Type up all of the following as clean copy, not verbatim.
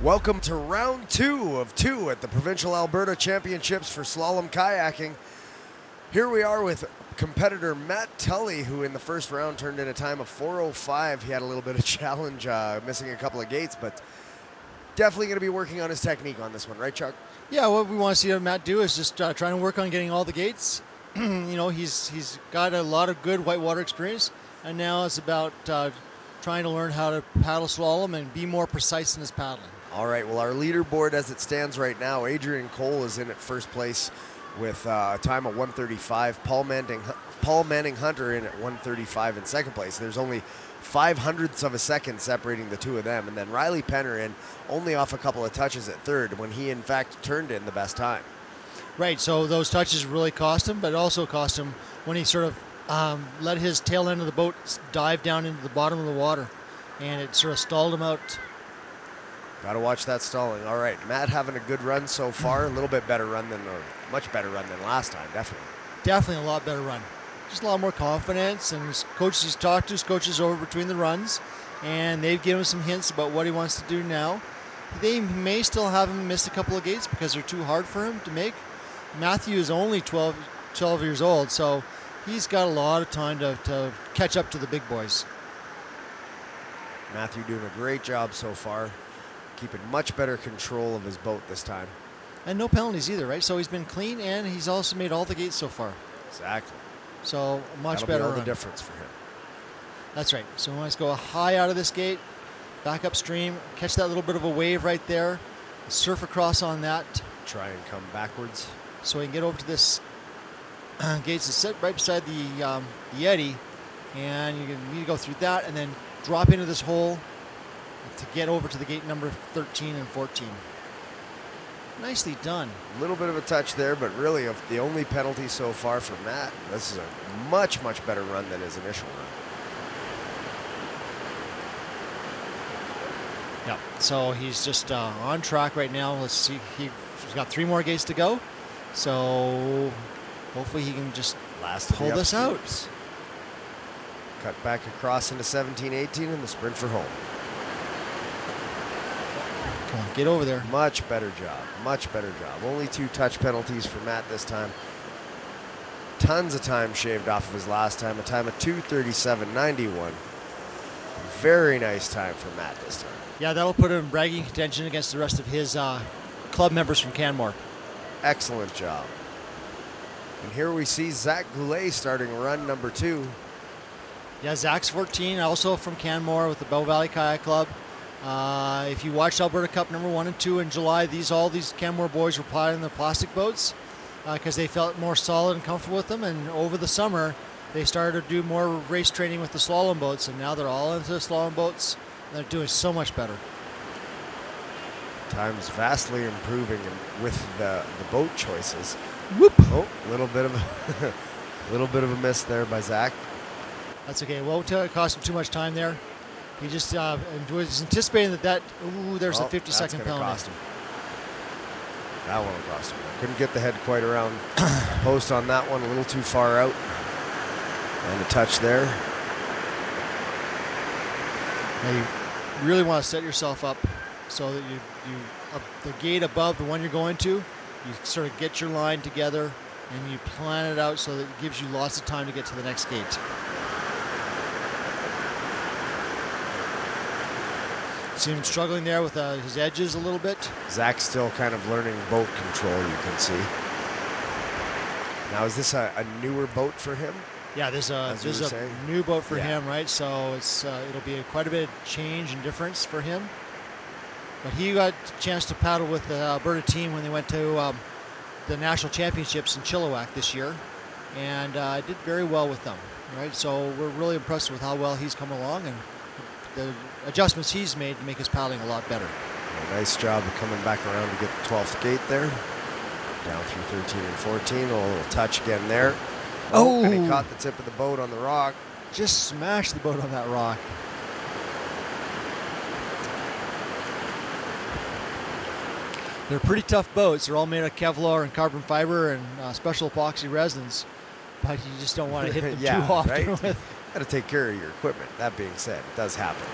Welcome to round 2 of 2 at the Provincial Alberta Championships for Slalom Kayaking. Here we are with competitor Matt Tully, who in the first round turned in a time of 4:05. He had a little bit of challenge, missing a couple of gates, but definitely going to be working on his technique on this one, right, Chuck? Yeah, what we want to see Matt do is just trying to work on getting all the gates. He's got a lot of good whitewater experience, and now it's about trying to learn how to paddle slalom and be more precise in his paddling. All right, well, our leaderboard as it stands right now, Adrian Cole is in at first place with a time of 1:35. Paul Manning Hunter in at 1:35 in second place. There's only 0.05 of a second separating the two of them. And then Riley Penner in only off a couple of touches at third when he, in fact, turned in the best time. Right, so those touches really cost him, but it also cost him when he sort of let his tail end of the boat dive down into the bottom of the water, and it sort of stalled him out. Got to watch that stalling. All right, Matt having a good run so far. A little bit better run than, or much better run than last time, definitely. Definitely a lot better run. Just a lot more confidence, and his coaches, he's talked to his coaches over between the runs, and they've given him some hints about what he wants to do now. They may still have him miss a couple of gates because they're too hard for him to make. Matthew is only 12 years old, so he's got a lot of time to catch up to the big boys. Matthew doing a great job so far, keeping much better control of his boat this time. And no penalties either, right? So he's been clean, and he's also made all the gates so far. Exactly. So much That'll better be all run. the difference for him. That's right. So we want to go high out of this gate, back upstream, catch that little bit of a wave right there, surf across on that. Try and come backwards. So we can get over to this gates that's set right beside the eddy, and you need to go through that and then drop into this hole to get over to the gate number 13 and 14. Nicely done. A little bit of a touch there, but really of the only penalty so far for Matt. This is a much, much better run than his initial run. Yep. So he's just on track right now. Let's see. He's got 3 more gates to go. So hopefully he can just pull this out. Cut back across into 17-18 and the sprint for home. Come on, get over there. Much better job. Much better job. Only 2 touch penalties for Matt this time. Tons of time shaved off of his last time. A time of 2:37.91. Very nice time for Matt this time. Yeah, that'll put him in bragging contention against the rest of his club members from Canmore. Excellent job. And here we see Zach Goulet starting run number 2. Yeah, Zach's 14, also from Canmore with the Bow Valley Kayak Club. If you watched Alberta Cup number 1 and 2 in July, all these Canmore boys were piloting the plastic boats because they felt more solid and comfortable with them. And over the summer, they started to do more race training with the slalom boats, and now they're all into the slalom boats. And they're doing so much better. Times vastly improving with the boat choices. Whoop! Oh, little bit of a miss there by Zach. That's okay. Won't cost him too much time there. He just was anticipating that. There's a 50-second penalty. Cost him. That one will cost him. Couldn't get the head quite around post on that one. A little too far out. And a touch there. Now you really want to set yourself up so that the gate above the one you're going to, you sort of get your line together and you plan it out so that it gives you lots of time to get to the next gate. See him struggling there with his edges a little bit. Zach's still kind of learning boat control, you can see. Now, is this a newer boat for him? Yeah, this is a new boat for him, right? So it'll be quite a bit of change and difference for him. But he got a chance to paddle with the Alberta team when they went to the national championships in Chilliwack this year, and did very well with them, right? So we're really impressed with how well he's come along and the adjustments he's made to make his paddling a lot better. Nice job of coming back around to get the 12th gate there. Down through 13 and 14. A little touch again there. Oh, and he caught the tip of the boat on the rock. Just smashed the boat on that rock. They're pretty tough boats. They're all made of Kevlar and carbon fiber and special epoxy resins, but you just don't want to hit them too often. Right? With. Got to take care of your equipment. That being said, it does happen.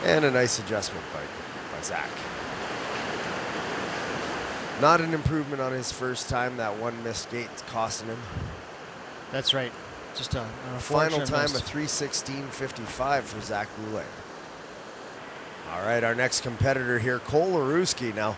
And a nice adjustment by Zach. Not an improvement on his first time. That one missed gate costing him. That's right. Just a final time miss. of 3:16.55 for Zach Goulet. All right, our next competitor here, Cole Aruski. Now,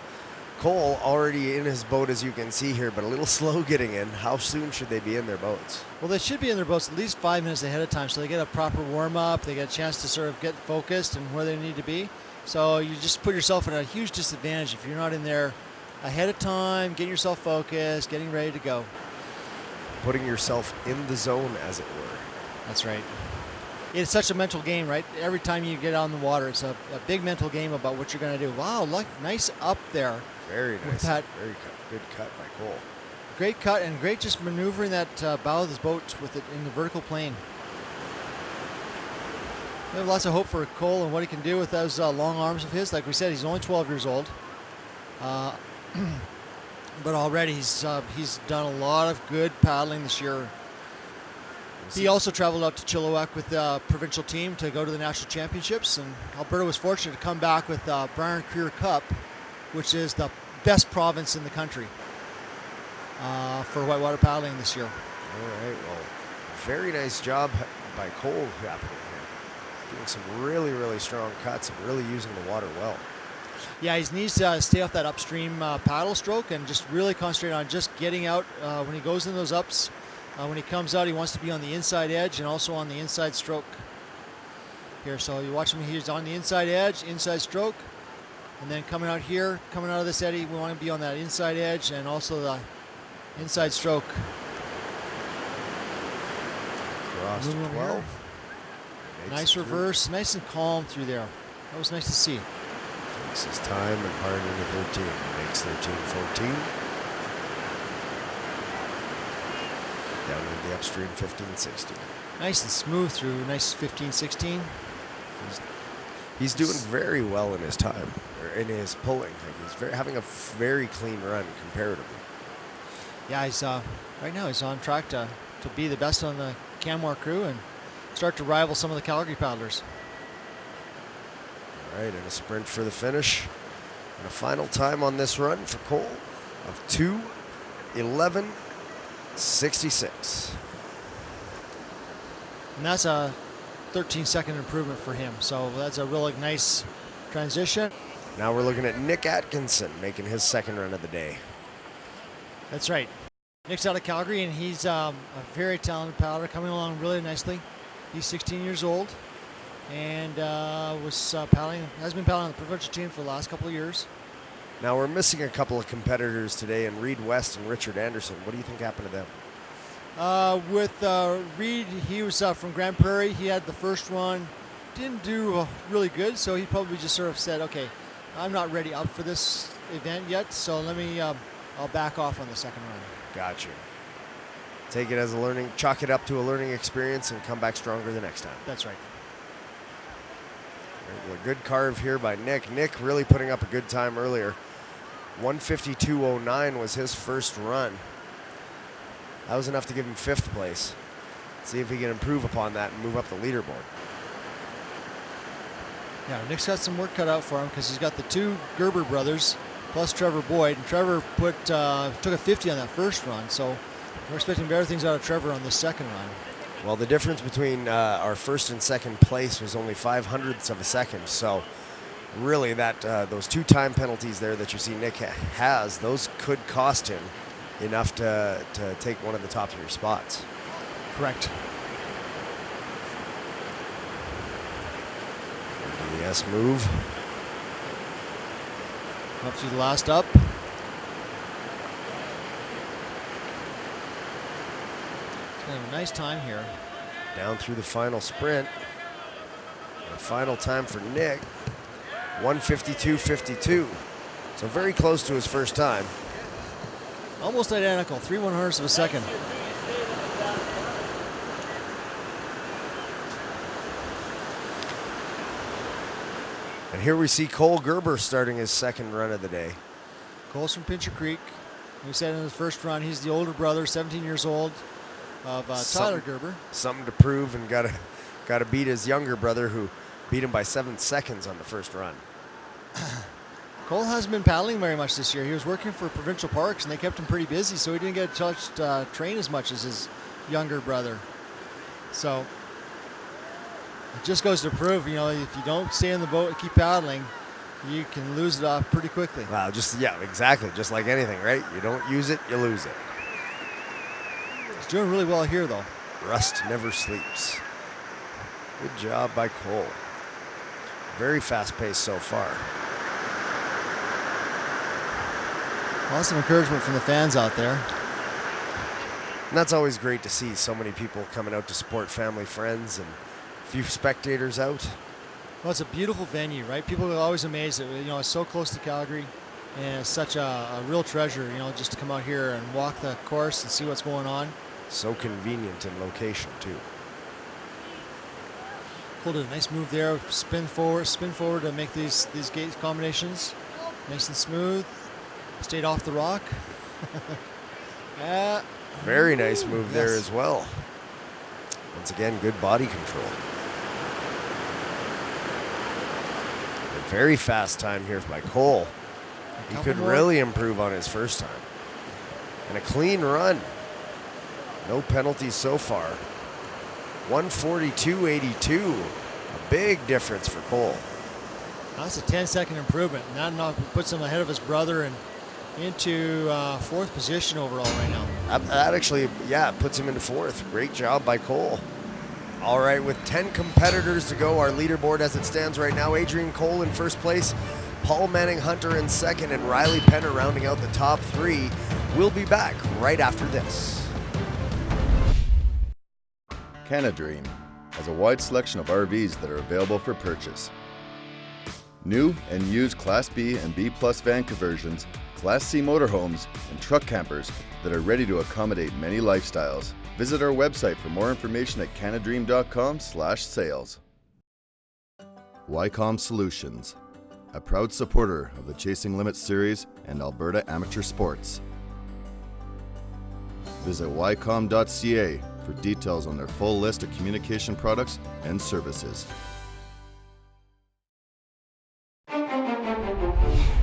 Cole already in his boat, as you can see here, but a little slow getting in. How soon should they be in their boats? Well, they should be in their boats at least 5 minutes ahead of time, so they get a proper warm-up. They get a chance to sort of get focused and where they need to be. So you just put yourself at a huge disadvantage if you're not in there ahead of time, getting yourself focused, getting ready to go. Putting yourself in the zone, as it were. That's right. It's such a mental game, right? Every time you get on the water, it's a big mental game about what you're going to do. Wow, look, nice up there. Very nice. Very good cut by Cole. Great cut and great just maneuvering that bow of his boat with it in the vertical plane. We have lots of hope for Cole and what he can do with those long arms of his. Like we said, he's only 12 years old. But already he's done a lot of good paddling this year. He also traveled out to Chilliwack with the provincial team to go to the national championships, and Alberta was fortunate to come back with the Brian Creer Cup, which is the best province in the country for whitewater paddling this year. All right, well, very nice job by Cole happening here. Doing some really, really strong cuts and really using the water well. Yeah, he needs to stay off that upstream paddle stroke and just really concentrate on just getting out when he goes in those ups. When he comes out, he wants to be on the inside edge and also on the inside stroke here. So you watch him, he's on the inside edge, inside stroke, and then coming out here, coming out of this eddy, we want to be on that inside edge and also the inside stroke. Cross 12. Nice reverse, nice and calm through there. That was nice to see. Takes his time and hard into 13. Makes 13-14. Down in the upstream 15-16. Nice and smooth through, nice 15-16. He's doing very well in his time, or in his pulling. He's having a very clean run comparatively. Yeah, he's right now he's on track to be the best on the Canmore crew and start to rival some of the Calgary paddlers. All right, and a sprint for the finish. And a final time on this run for Cole of 2:11.66. And that's a 13-second improvement for him. So that's a really nice transition. Now we're looking at Nick Atkinson making his second run of the day. That's right. Nick's out of Calgary, and he's a very talented paddler, coming along really nicely. He's 16 years old, and has been paddling on the provincial team for the last couple of years. Now we're missing a couple of competitors today, in Reed West and Richard Anderson. What do you think happened to them? With Reed, he was from Grand Prairie. He had the first run, didn't do really good, so he probably just sort of said, okay, I'm not ready up for this event yet, so let me, I'll back off on the second run. Gotcha. Take it as a learning, chalk it up to a learning experience and come back stronger the next time. That's right. Well, a good carve here by Nick. Nick really putting up a good time earlier. 1:52.09 was his first run. That was enough to give him 5th place. See if he can improve upon that and move up the leaderboard. Yeah, Nick's got some work cut out for him because he's got the 2 Gerber brothers plus Trevor Boyd. And Trevor took a 50 on that first run, so we're expecting better things out of Trevor on the second run. Well, the difference between our first and second place was only 0.05 of a second. So really that those 2 time penalties there that you see Nick has, those could cost him enough to take one of the top 3 spots. Correct. Yes, move. Up to the last up. Have a nice time here. Down through the final sprint. The final time for Nick, 1:52.52. So very close to his first time. Almost identical, 3/100ths of a second. And here we see Cole Gerber starting his second run of the day. Cole's from Pincher Creek. We said in his first run, he's the older brother, 17 years old, of Tyler Gerber. Something to prove, and got to beat his younger brother, who Beat him by 7 seconds on the first run. Cole hasn't been paddling very much this year. He was working for Provincial Parks, and they kept him pretty busy, so he didn't get to train as much as his younger brother. So it just goes to prove, if you don't stay in the boat and keep paddling, you can lose it off pretty quickly. Wow, exactly. Just like anything, right? You don't use it, you lose it. He's doing really well here, though. Rust never sleeps. Good job by Cole. Very fast pace so far. Lots of encouragement from the fans out there. And that's always great to see. So many people coming out to support family, friends, and a few spectators out. Well, it's a beautiful venue, right? People are always amazed that, it's so close to Calgary, and it's such a real treasure, just to come out here and walk the course and see what's going on. So convenient in location, too. Cole did a nice move there, spin forward to make these gate combinations nice and smooth. Stayed off the rock. Very nice move there as well. Once again, good body control. A very fast time here by Cole. He could really improve on his first time. And a clean run. No penalties so far. 142.82. A big difference for Cole. That's a 10-second improvement. And that puts him ahead of his brother and into fourth position overall right now. That actually, puts him into fourth. Great job by Cole. All right, with 10 competitors to go, our leaderboard as it stands right now, Adrian Cole in first place, Paul Manning-Hunter in second, and Riley Penner rounding out the top three. We'll be back right after this. Canadream has a wide selection of RVs that are available for purchase. New and used Class B and B Plus van conversions, Class C motorhomes, and truck campers that are ready to accommodate many lifestyles. Visit our website for more information at canadream.com/sales. YCOM Solutions, a proud supporter of the Chasing Limits series and Alberta Amateur Sports. Visit ycom.ca for details on their full list of communication products and services.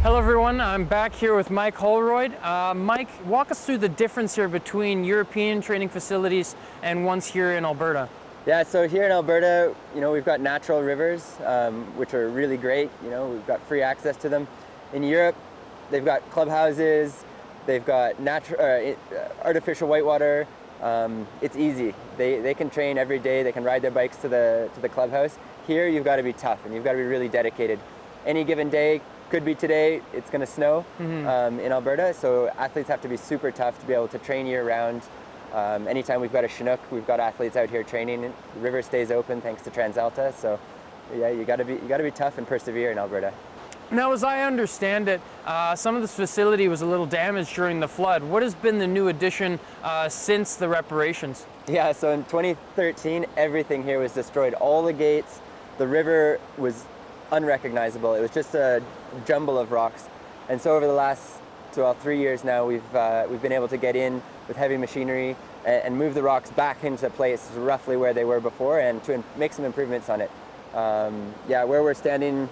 Hello everyone, I'm back here with Mike Holroyd. Mike, walk us through the difference here between European training facilities and ones here in Alberta. Yeah, so here in Alberta, we've got natural rivers, which are really great. We've got free access to them. In Europe, they've got clubhouses, they've got artificial whitewater. It's easy. They can train every day. They can ride their bikes to the clubhouse. Here, you've got to be tough and you've got to be really dedicated. Any given day, could be today, it's going to snow in Alberta, so athletes have to be super tough to be able to train year-round. Anytime we've got a Chinook, we've got athletes out here training. The river stays open thanks to TransAlta, so yeah, you got to be tough and persevere in Alberta. Now, as I understand it, some of this facility was a little damaged during the flood. What has been the new addition since the reparations? Yeah, so in 2013, everything here was destroyed. All the gates, the river was unrecognizable. It was just a jumble of rocks. And so over the last 3 years now, we've been able to get in with heavy machinery and move the rocks back into place roughly where they were before and to make some improvements on it. Where we're standing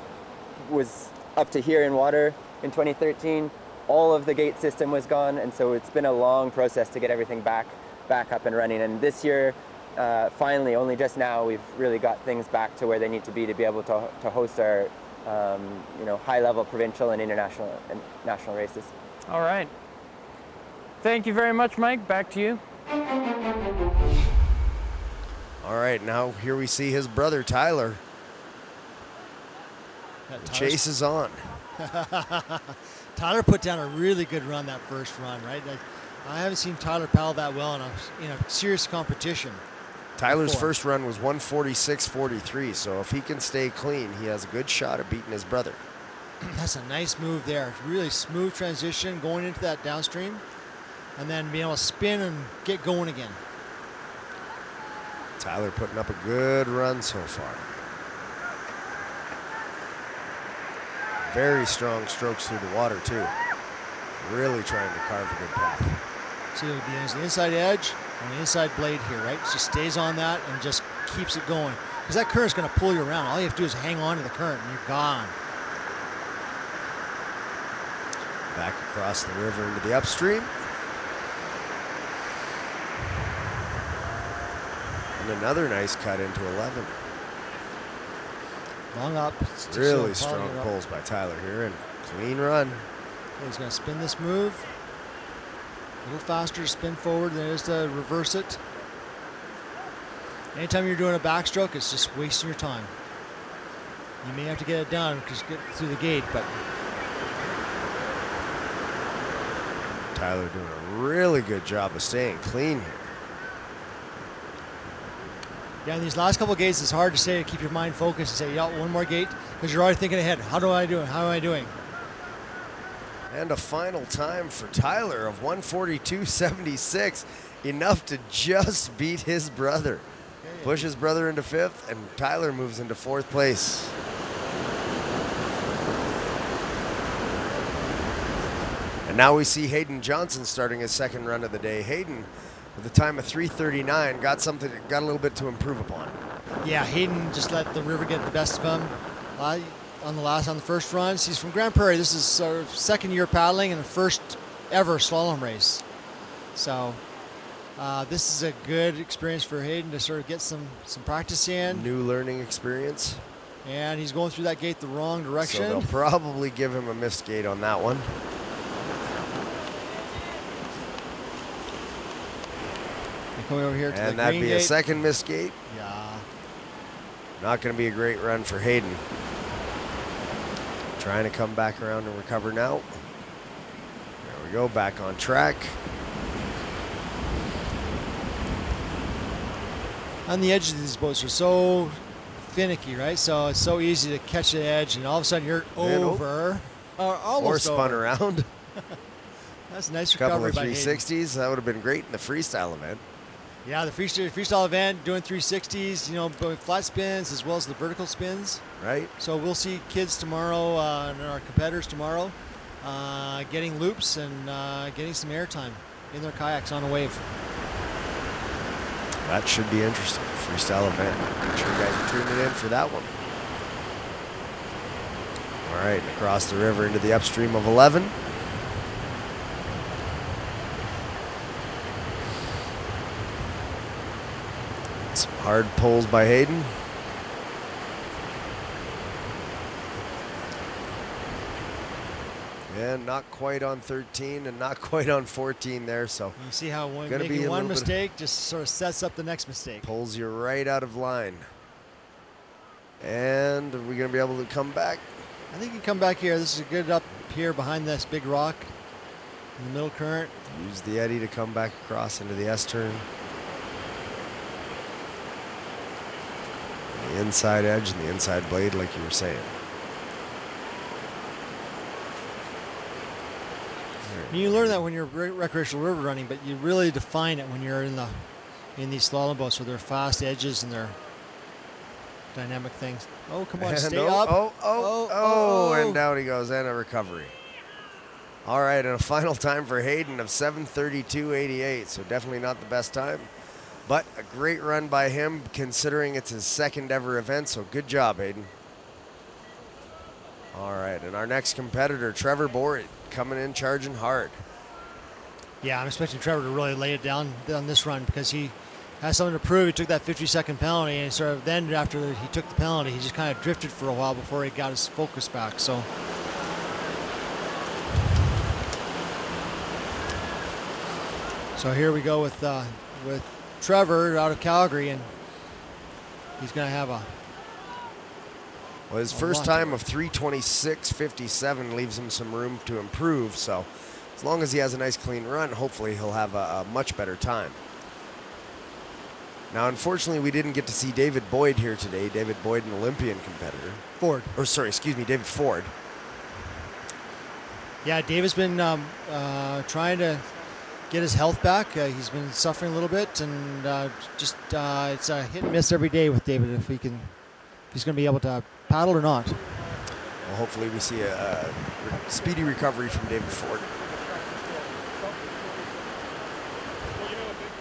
was up to here in water in 2013. All of the gate system was gone, and so it's been a long process to get everything back up and running. And this year, finally, only just now, we've really got things back to where they need to be able to host our high-level provincial and international and national races. All right. Thank you very much, Mike. Back to you. All right, now here we see his brother, Tyler. The chase is on. Tyler put down a really good run that first run, right? I haven't seen Tyler paddle that well in a serious competition. Tyler's first run was 146.43, so if he can stay clean, he has a good shot at beating his brother. That's a nice move there. Really smooth transition going into that downstream, and then being able to spin and get going again. Tyler putting up a good run so far. Very strong strokes through the water, too. Really trying to carve a good path. So he has the inside edge and the inside blade here, right? Just stays on that and just keeps it going. because that current's going to pull you around. All you have to do is hang on to the current and you're gone. Back across the river into the upstream. And another nice cut into 11. Long up. Really strong pulls by Tyler here, and clean run. He's going to spin this move. A little faster to spin forward than it is to reverse it. Anytime you're doing a backstroke, it's just wasting your time. You may have to get it done because get through the gate, but Tyler doing a really good job of staying clean here. Yeah, in these last couple of gates, it's hard to say to keep your mind focused and say, yeah, one more gate, because you're already thinking ahead. How do I do it? How am I doing? And a final time for Tyler of 142.76, enough to just beat his brother. Push his brother into 5th, and Tyler moves into 4th place. And now we see Hayden Johnson starting his second run of the day. Hayden, with a time of 3:39, got a little bit to improve upon. Yeah, Hayden just let the river get the best of him on the first runs. He's from Grand Prairie. This is our second year paddling and the first ever slalom race. So this is a good experience for Hayden to sort of get some practice in. New learning experience. And he's going through that gate the wrong direction. So they'll probably give him a missed gate on that one. Coming over here to and the that'd green be gate. A second missed gate. Yeah. Not going to be a great run for Hayden. Trying to come back around and recover now. There we go, back on track. On the edges of these boats are so finicky, right? So it's so easy to catch the edge, and all of a sudden you're over. Or almost or spun over. around. That's a nice Couple recovery of by Hayden. 360s. That would have been great in the freestyle event. Yeah, the freestyle event, doing 360s, you know, both flat spins as well as the vertical spins. Right. So we'll see kids tomorrow and our competitors tomorrow getting loops and getting some airtime in their kayaks on a wave. That should be interesting. Freestyle event. Make sure you guys are tuning in for that one. All right, across the river into the upstream of 11. Some hard pulls by Hayden. And not quite on 13 and not quite on 14 there, so you see how making one mistake just sort of sets up the next mistake. Pulls you right out of line. And are we going to be able to come back? I think you come back here. This is a good up here behind this big rock in the middle current. Use the eddy to come back across into the S-turn. The inside edge and the inside blade, like you were saying. You learn that when you're recreational river running, but you really define it when you're in these slalom boats where they're fast edges and they're dynamic things. Oh, come on, and stay up. Oh, and down he goes, and a recovery. All right, and a final time for Hayden of 7:32.88, so definitely not the best time, but a great run by him considering it's his second ever event, so good job, Hayden. All right, and our next competitor, Trevor Boyd, coming in charging hard. Yeah, I'm expecting Trevor to really lay it down on this run because he has something to prove. He took that 50-second penalty, and sort of then after he took the penalty, he just kind of drifted for a while before he got his focus back. So here we go with Trevor out of Calgary, and he's going to have Well, his first time of 3:26.57 leaves him some room to improve, so as long as he has a nice clean run, hopefully he'll have a much better time. Now, unfortunately, we didn't get to see David Boyd here today. David Boyd, an Olympian competitor. David Ford. Yeah, David's been trying to get his health back. He's been suffering a little bit, and it's a hit and miss every day with David if he's going to be able to paddle or not. Well, hopefully we see a speedy recovery from David Ford.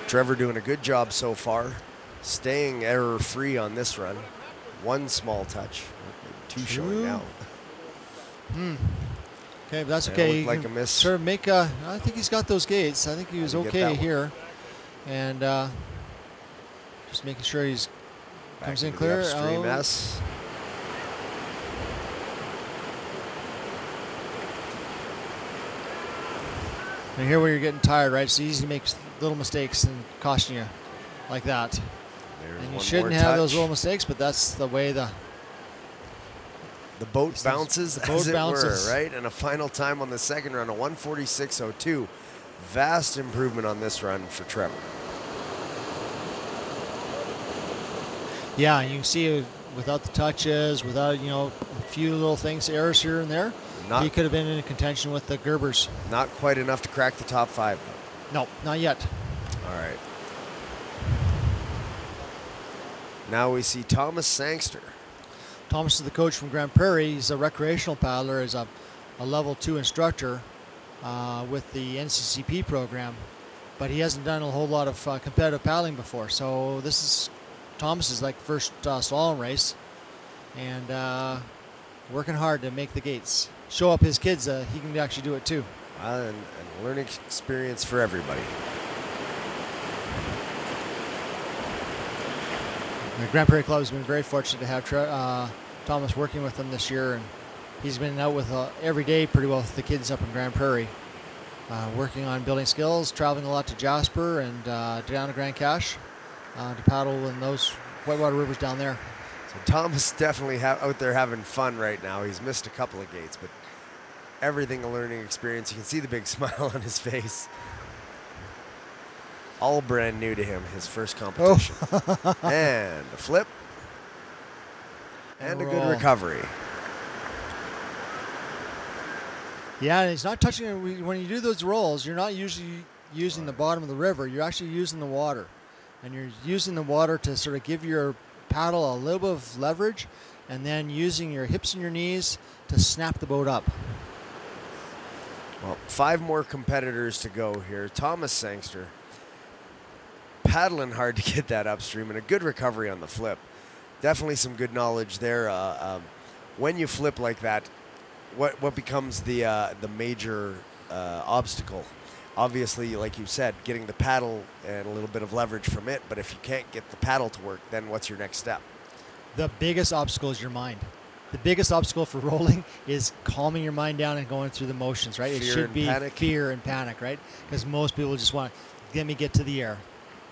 Trevor doing a good job so far, staying error-free on this run. one small touch. Maybe 2 showing now. Okay, but that's Yeah, okay. looked like a miss. Sort of make a. I think he's got those gates. I think he was Had to get okay that one. here, and just making sure he's Back comes in into the clear. upstream Oh. S. And here where you're getting tired, right? It's easy to make little mistakes and costing you like that. There's And you one shouldn't more have those touch. little mistakes, but that's the way the The boat These things- bounces, the boat as it bounces. were, right? And a final time on the second run, a 146.02. Vast improvement on this run for Trevor. Yeah, you can see without the touches, without a few little things, errors here and there, Not- he could have been in contention with the Gerbers. Not quite enough to crack the top 5, though. No, not yet. All right. Now we see Thomas Sangster. Thomas is the coach from Grand Prairie. He's a recreational paddler, is a level 2 instructor with the NCCP program, but he hasn't done a whole lot of competitive paddling before. So this is Thomas's first slalom race, and working hard to make the gates. Show up his kids, he can actually do it too. And learning experience for everybody. The Grand Prairie Club has been very fortunate to have Thomas working with them this year, and he's been out with every day pretty well with the kids up in Grand Prairie, working on building skills, traveling a lot to Jasper and down to Grand Cache to paddle in those whitewater rivers down there. So Thomas definitely out there having fun right now. He's missed a couple of gates, but everything a learning experience. You can see the big smile on his face. All brand new to him, his first competition. And a flip. And a good roll. recovery. Yeah, and he's not touching it. When you do those rolls, you're not usually using the bottom of the river. You're actually using the water. And you're using the water to sort of give your paddle a little bit of leverage, and then using your hips and your knees to snap the boat up. Well, 5 more competitors to go here. Thomas Sangster paddling hard to get that upstream, and a good recovery on the flip. Definitely some good knowledge there. When you flip like that, what becomes the major obstacle? Obviously, like you said, getting the paddle and a little bit of leverage from it, but if you can't get the paddle to work, then what's your next step? The biggest obstacle is your mind. The biggest obstacle for rolling is calming your mind down and going through the motions, right? It Fear should and be panic. fear and panic, right? Because most people just want, let me get to the air.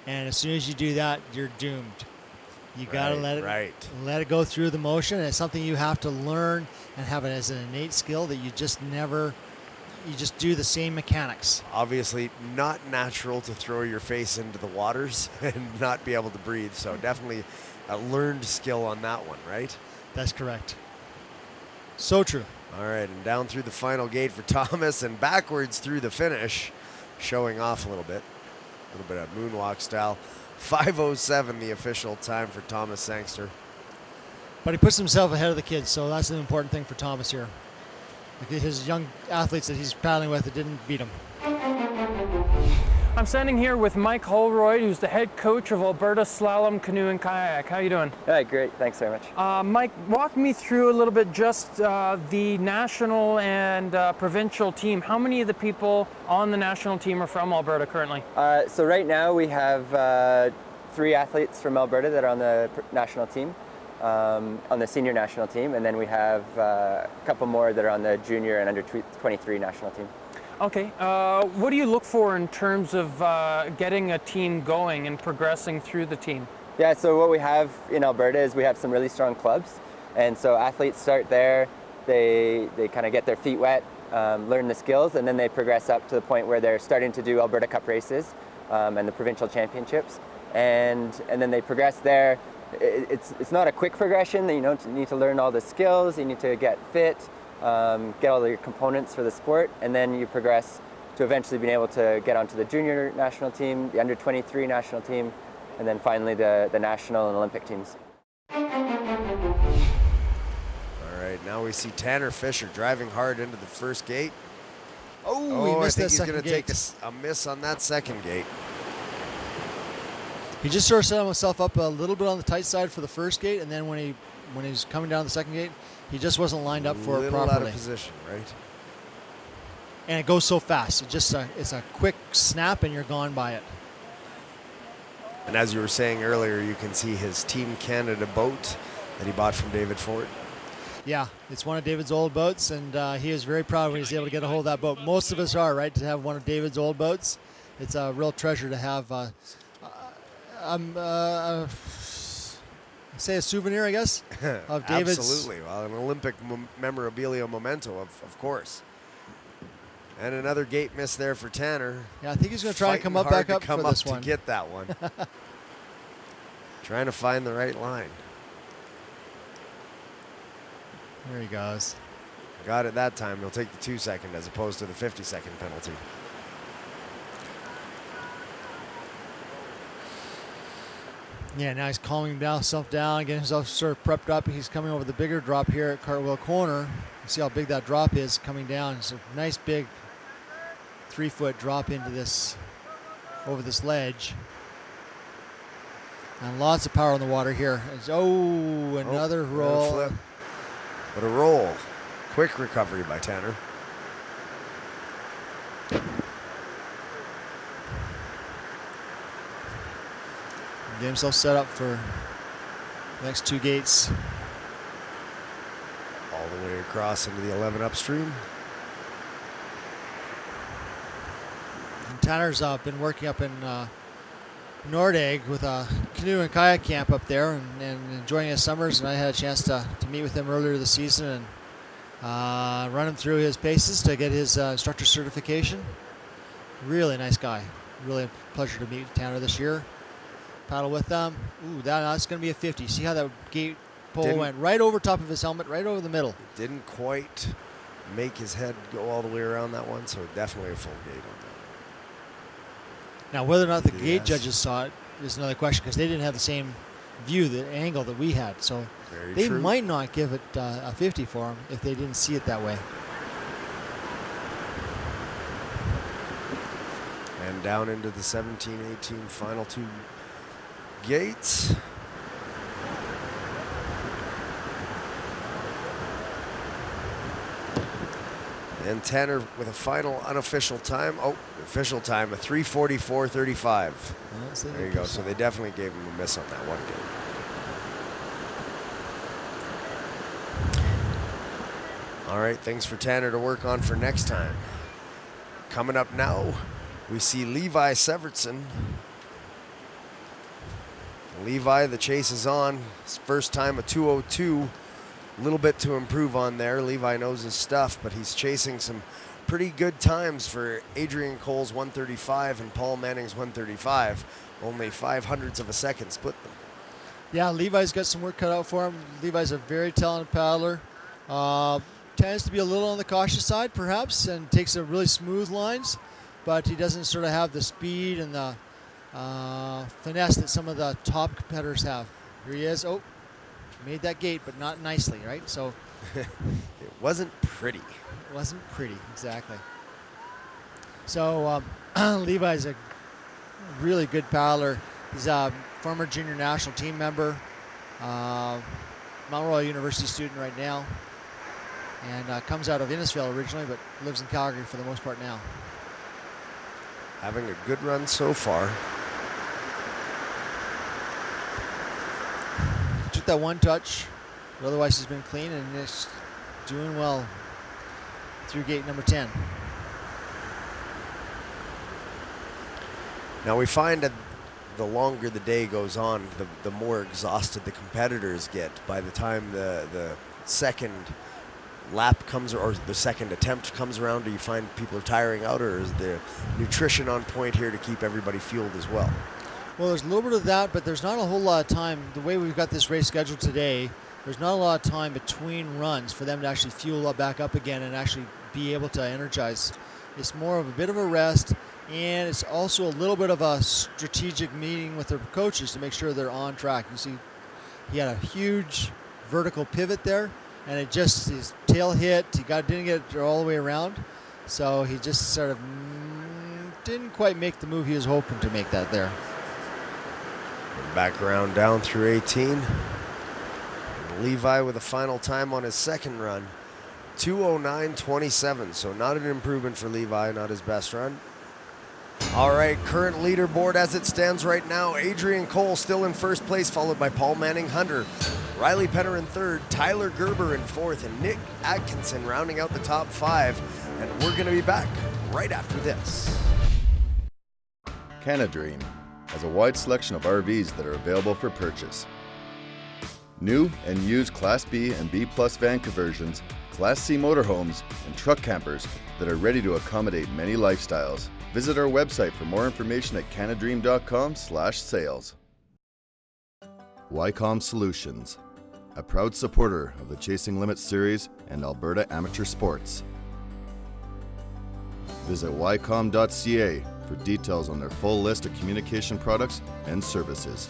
And as soon as you do that, you're doomed. You got to let it go through the motion. And it's something you have to learn and have it as an innate skill that you just do the same mechanics. Obviously, not natural to throw your face into the waters and not be able to breathe. So definitely a learned skill on that one, right? That's correct. So true. All right, and down through the final gate for Thomas and backwards through the finish, showing off a little bit of moonwalk style. 5:07 the official time for Thomas Sangster. But he puts himself ahead of the kids, so that's an important thing for Thomas here. Like his young athletes that he's paddling with that didn't beat him. I'm standing here with Mike Holroyd, who's the head coach of Alberta Slalom Canoe and Kayak. How you doing? All right, great. Thanks very much. Mike, walk me through a little bit just the national and provincial team. How many of the people on the national team are from Alberta currently? So right now we have 3 athletes from Alberta that are on the national team, on the senior national team, and then we have a couple more that are on the junior and under 23 national team. Okay, what do you look for in terms of getting a team going and progressing through the team? Yeah, so what we have in Alberta is we have some really strong clubs, and so athletes start there, they kind of get their feet wet, learn the skills, and then they progress up to the point where they're starting to do Alberta Cup races and the provincial championships, and then they progress there. It's not a quick progression. You need to learn all the skills, you need to get fit, get all your components for the sport, and then you progress to eventually being able to get onto the junior national team, the under 23 national team, and then finally the national and Olympic teams. All right, now we see Tanner Fisher driving hard into the first gate. Oh, he missed I that think he's second going to gate. take a miss on that second gate. He just sort of set himself up a little bit on the tight side for the first gate, and then when he's coming down the second gate, he just wasn't lined up for it properly. Out of position, right? And it goes so fast. It's a quick snap, and you're gone by it. And as you were saying earlier, you can see his Team Canada boat that he bought from David Ford. Yeah, it's one of David's old boats, and he is very proud when he's able to get a hold of that boat. Most of us are, right, to have one of David's old boats. It's a real treasure to have, say a souvenir, I guess, of David's. Absolutely. Well, an Olympic memorabilia memento, of course. And another gate miss there for Tanner. Yeah, I think he's going to try and come up back up for this one. To get that one. Trying to find the right line. There he goes. Got it that time. He'll take the 2-second as opposed to the 50-second penalty. Yeah, now he's calming himself down, getting himself sort of prepped up. He's coming over the bigger drop here at Cartwheel Corner. You see how big that drop is coming down. It's a nice big 3-foot drop into this, over this ledge. And lots of power on the water here. Another roll. Flip. But a roll. Quick recovery by Tanner. Get himself set up for the next 2 gates. All the way across into the 11 upstream. And Tanner's been working up in Nordegg with a canoe and kayak camp up there and enjoying his summers. And I had a chance to meet with him earlier this season and run him through his paces to get his instructor certification. Really nice guy. Really a pleasure to meet Tanner this year. Paddle with them. Ooh, that's going to be a 50. See how that gate pole went right over top of his helmet, right over the middle. Didn't quite make his head go all the way around that one, so definitely a full gate on that. Now, whether or not the gate judges saw it is another question, because they didn't have the same view, the angle that we had. So they might not give it a 50 for him if they didn't see it that way. And down into the 17-18 final 2 gates. And Tanner with a final unofficial time. Oh, official time, a 3:44.35. There you go. So they definitely gave him a miss on that one gate. All right, things for Tanner to work on for next time. Coming up now, we see Levi Severtson. Levi, the chase is on. His first time a 2:02. A little bit to improve on there. Levi knows his stuff, but he's chasing some pretty good times for Adrian Cole's 135 and Paul Manning's 135. Only 0.05 of a second split them. Yeah, Levi's got some work cut out for him. Levi's a very talented paddler. Tends to be a little on the cautious side, perhaps, and takes a really smooth lines, but he doesn't sort of have the speed and the finesse that some of the top competitors have. Here he is. Oh, made that gate, but not nicely, right? So it wasn't pretty. It wasn't pretty, exactly. So Levi's a really good paddler. He's a former junior national team member, Mount Royal University student right now, and comes out of Innisfail originally, but lives in Calgary for the most part now. Having a good run so far. Took that one touch, but otherwise he's been clean and is doing well through gate number 10. Now we find that the longer the day goes on, the more exhausted the competitors get. By the time the second lap comes, or the second attempt comes around, do you find people are tiring out, or is the nutrition on point here to keep everybody fueled as well? Well, there's a little bit of that, but there's not a whole lot of time. The way we've got this race scheduled today, there's not a lot of time between runs for them to actually fuel up back up again and actually be able to energize. It's more of a bit of a rest, and it's also a little bit of a strategic meeting with their coaches to make sure they're on track. You see, he had a huge vertical pivot there, and it just, his tail hit. He didn't get it all the way around, so he just sort of didn't quite make the move he was hoping to make that there. Back around down through 18. And Levi with a final time on his second run. 2:09.27, so not an improvement for Levi, not his best run. All right, current leaderboard as it stands right now, Adrian Cole still in first place, followed by Paul Manning-Hunter. Riley Penner in third, Tyler Gerber in fourth, and Nick Atkinson rounding out the top 5. And we're gonna be back right after this. Canadream has a wide selection of RVs that are available for purchase. New and used Class B and B Plus van conversions, Class C motorhomes, and truck campers that are ready to accommodate many lifestyles. Visit our website for more information at canadream.com/sales. YCOM Solutions, a proud supporter of the Chasing Limits series and Alberta Amateur Sports. Visit ycom.ca for details on their full list of communication products and services.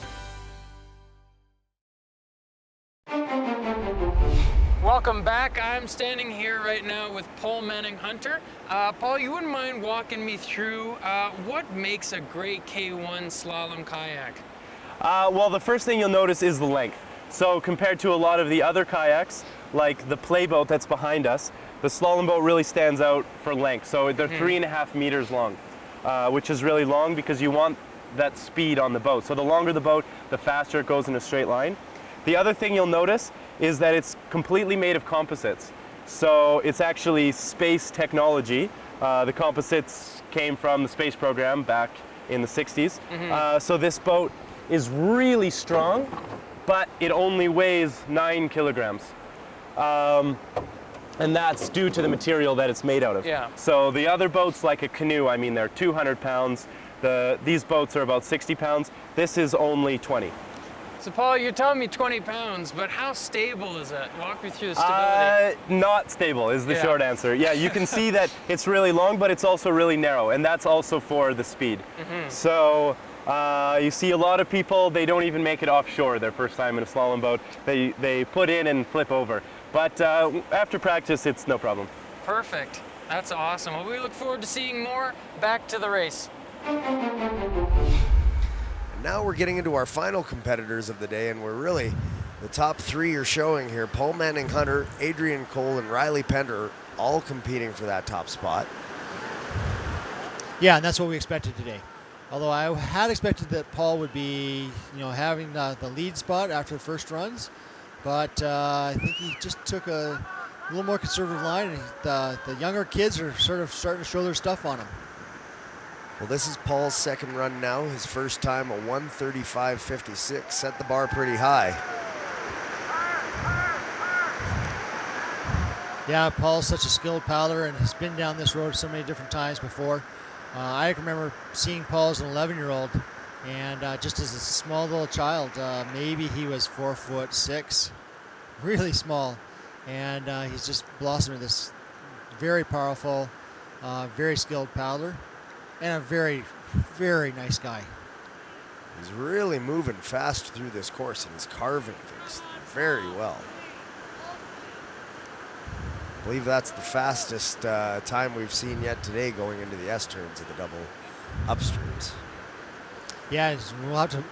Welcome back. I'm standing here right now with Paul Manning-Hunter. Paul, you wouldn't mind walking me through what makes a great K1 slalom kayak? Well, the first thing you'll notice is the length. So compared to a lot of the other kayaks, like the playboat that's behind us, the slalom boat really stands out for length. So they're 3.5 meters long, which is really long because you want that speed on the boat. So the longer the boat, the faster it goes in a straight line. The other thing you'll notice is that it's completely made of composites. So it's actually space technology. The composites came from the space program back in the 60s. So this boat is really strong, but it only weighs 9 kilograms. And that's due to the material that it's made out of. Yeah. So the other boats, like a canoe, I mean, they're 200 pounds. These boats are about 60 pounds. This is only 20. So Paul, you're telling me 20 pounds, but how stable is it? Walk me through the stability. Not stable is the short answer. Yeah, you can see that it's really long, but it's also really narrow, and that's also for the speed. So you see a lot of people, they don't even make it offshore their first time in a slalom boat. They put in and flip over. But after practice, it's no problem. Perfect. That's awesome. Well, we look forward to seeing more. Back to the race. Now we're getting into our final competitors of the day, and we're really, the top 3 are showing here. Paul Manning-Hunter, Adrian Cole, and Riley Penner all competing for that top spot. Yeah, and that's what we expected today. Although I had expected that Paul would be, having the lead spot after the first runs, but I think he just took a little more conservative line, and the younger kids are sort of starting to show their stuff on him. Well, this is Paul's second run now. His first time, a 1:35.56, set the bar pretty high. Yeah, Paul's such a skilled paddler and has been down this road so many different times before. I can remember seeing Paul as an 11-year-old, and just as a small little child, maybe he was 4'6", really small, and he's just blossomed into this very powerful, very skilled paddler. And a very, very nice guy. He's really moving fast through this course, and he's carving things very well. I believe that's the fastest time we've seen yet today going into the S-turns of the double upstreams. Yeah, we'll have to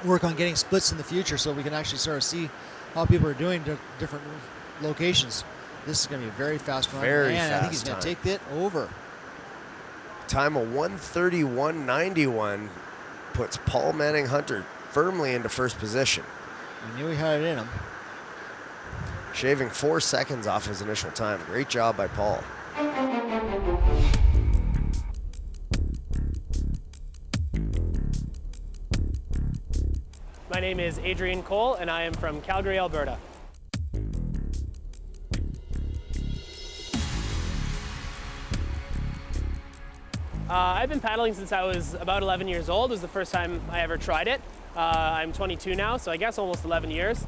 work on getting splits in the future so we can actually sort of see how people are doing different locations. This is going to be a very fast run. Very and fast I think he's going to take it over. Time of 1:31.91 puts Paul Manning-Hunter firmly into first position. We knew he had it in him. Shaving 4 seconds off his initial time. Great job by Paul. My name is Adrian Cole, and I am from Calgary, Alberta. I've been paddling since I was about 11 years old. It was the first time I ever tried it. I'm 22 now, so I guess almost 11 years.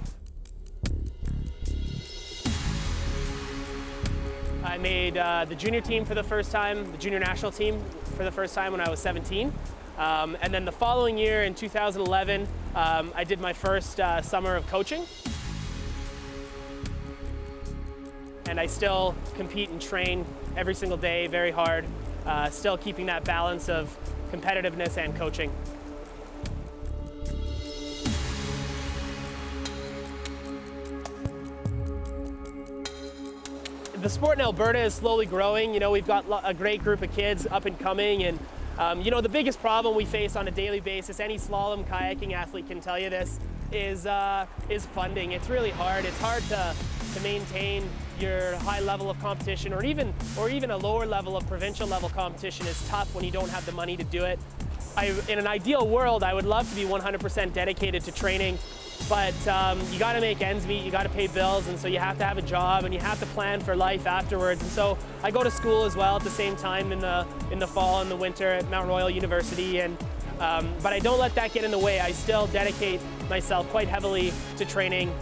I made the junior team for the first time, the junior national team for the first time when I was 17. And then the following year in 2011, I did my first summer of coaching. And I still compete and train every single day very hard, still keeping that balance of competitiveness and coaching. the sport in Alberta is slowly growing. You know, we've got a great group of kids up and coming, and you know, the biggest problem we face on a daily basis, any slalom kayaking athlete can tell you this, is funding. It's really hard. It's hard to maintain your high level of competition, or even a lower level of provincial level competition is tough when you don't have the money to do it. In an ideal world, I would love to be 100% dedicated to training, but you got to make ends meet, you got to pay bills, and so you have to have a job and you have to plan for life afterwards. And so I go to school as well at the same time in the fall and the winter at Mount Royal University, and but I don't let that get in the way. I still dedicate myself quite heavily to training.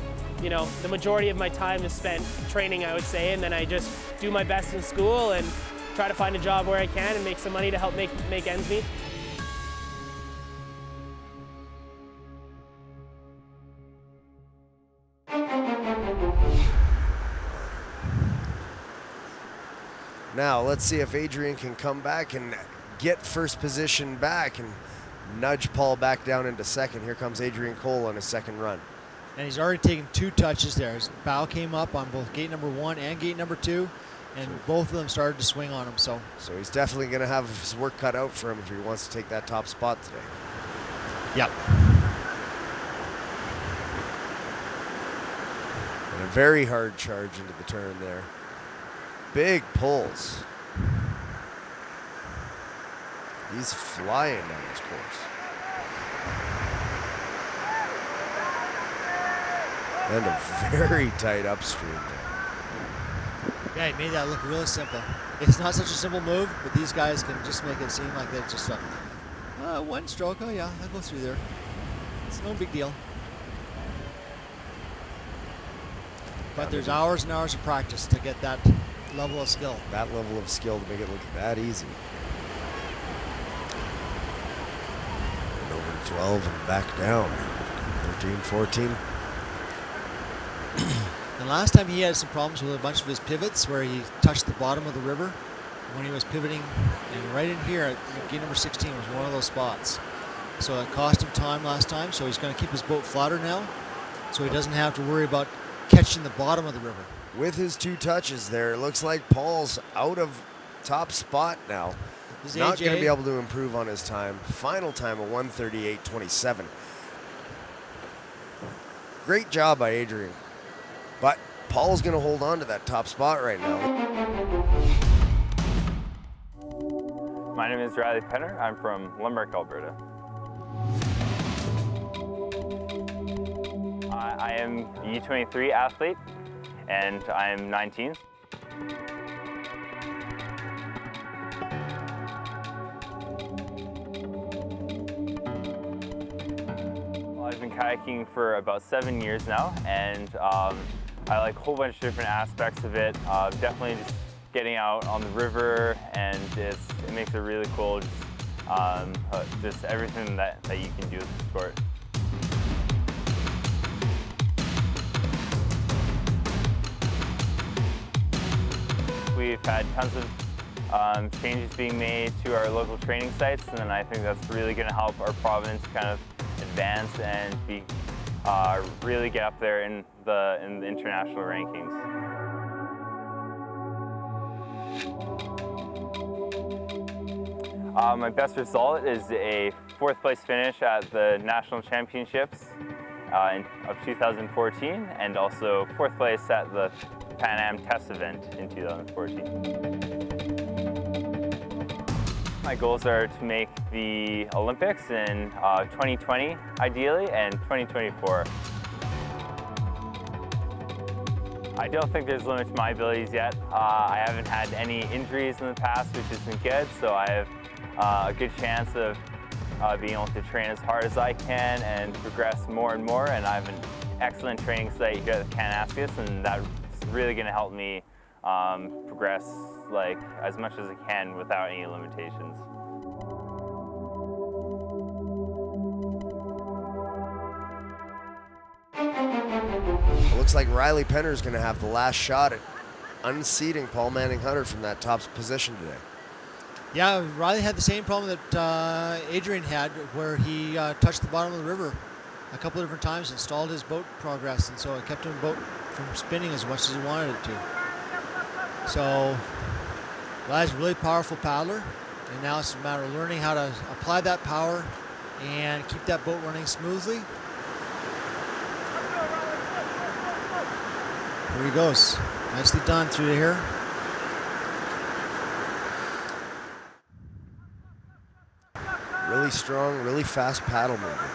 You know, the majority of my time is spent training, I would say, and then I just do my best in school and try to find a job where I can and make some money to help make ends meet. Now, let's see if Adrian can come back and get first position back and nudge Paul back down into second. Here comes Adrian Cole on his second run. And he's already taken 2 touches there. His bow came up on both gate number 1 and gate number 2, and both of them started to swing on him. So he's definitely going to have his work cut out for him if he wants to take that top spot today. Yep. And a very hard charge into the turn there. Big pulls. He's flying down this course. And a very tight upstream there. Yeah, he made that look really simple. It's not such a simple move, but these guys can just make it seem like they're just one stroke. Oh yeah, I'll go through there. It's no big deal. But there's hours and hours of practice to get that level of skill. That level of skill to make it look that easy. And over to 12 and back down. 13, 14. And last time he had some problems with a bunch of his pivots where he touched the bottom of the river when he was pivoting. And right in here at gate number 16 was one of those spots. So it cost him time last time, so he's going to keep his boat flatter now so he doesn't have to worry about catching the bottom of the river. With his 2 touches there, it looks like Paul's out of top spot now. Not going to be able to improve on his time. Final time of 1:38.27. Great job by Adrian. But Paul's going to hold on to that top spot right now. My name is Riley Penner. I'm from Limerick, Alberta. I am a U23 athlete, and I'm 19. I've been kayaking for about 7 years now, and I like a whole bunch of different aspects of it. Definitely just getting out on the river, and it makes it really cool. Just everything that you can do with the sport. We've had tons of changes being made to our local training sites, and I think that's really going to help our province kind of advance and be really get up there in the international rankings. My best result is a 4th place finish at the National Championships of 2014, and also 4th place at the Pan Am Test event in 2014. My goals are to make the Olympics in 2020, ideally, and 2024. I don't think there's a limit to my abilities yet. I haven't had any injuries in the past, which has been good, so I have a good chance of being able to train as hard as I can and progress more and more. And I have an excellent training site here at Kananaskis, and that's really going to help me progress like as much as I can without any limitations. It looks like Riley Penner is going to have the last shot at unseating Paul Manning-Hunter from that top position today. Yeah, Riley had the same problem that Adrian had, where he touched the bottom of the river a couple of different times and stalled his boat progress, and so it kept his boat from spinning as much as he wanted it to. So Riley's a really powerful paddler, and now it's a matter of learning how to apply that power and keep that boat running smoothly. Here he goes. Nicely done through here. Really strong, really fast paddle movement.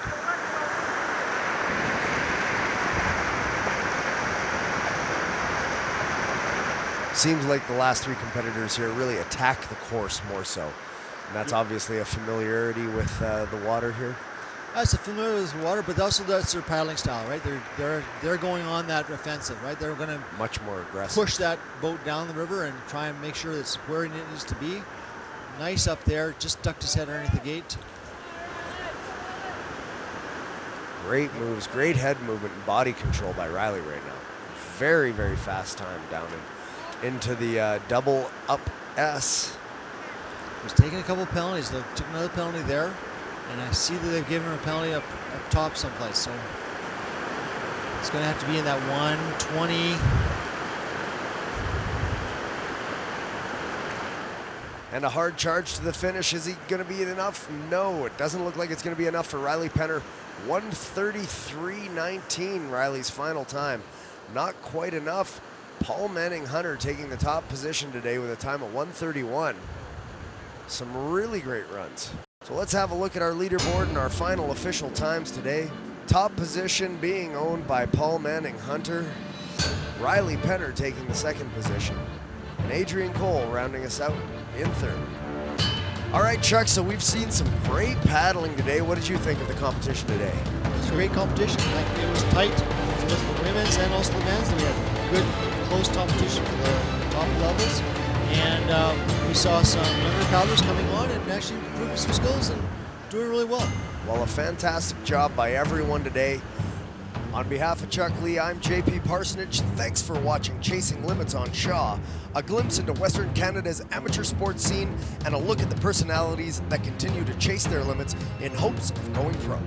Seems like the last three competitors here really attack the course more so. And that's obviously a familiarity with the water here. That's a familiar with the water, but also that's their paddling style, right? They're going on that offensive, right? They're going to much more aggressive. Push that boat down the river and try and make sure it's where it needs to be. Nice up there, just ducked his head underneath the gate. Great moves, great head movement and body control by Riley right now. Very, very fast time down into the double up S. He's taking a couple of penalties. They took another penalty there, and I see that they've given him a penalty up top someplace. So it's going to have to be in that 120. And a hard charge to the finish. Is he going to be enough? No, it doesn't look like it's going to be enough for Riley Penner. 133.19, Riley's final time. Not quite enough. Paul Manning Hunter taking the top position today with a time of 1:31. Some really great runs. So let's have a look at our leaderboard and our final official times today. Top position being owned by Paul Manning Hunter. Riley Penner taking the second position. And Adrian Cole rounding us out in third. All right, Chuck, so we've seen some great paddling today. What did you think of the competition today? It was a great competition. It was tight for the women's and also the men's. We had good, close competition for the top levels. And we saw some younger paddlers coming on and actually improving some skills and doing really well. Well, a fantastic job by everyone today. On behalf of Chuck Lee, I'm JP Parsonage. Thanks for watching Chasing Limits on Shaw, a glimpse into Western Canada's amateur sports scene and a look at the personalities that continue to chase their limits in hopes of going pro.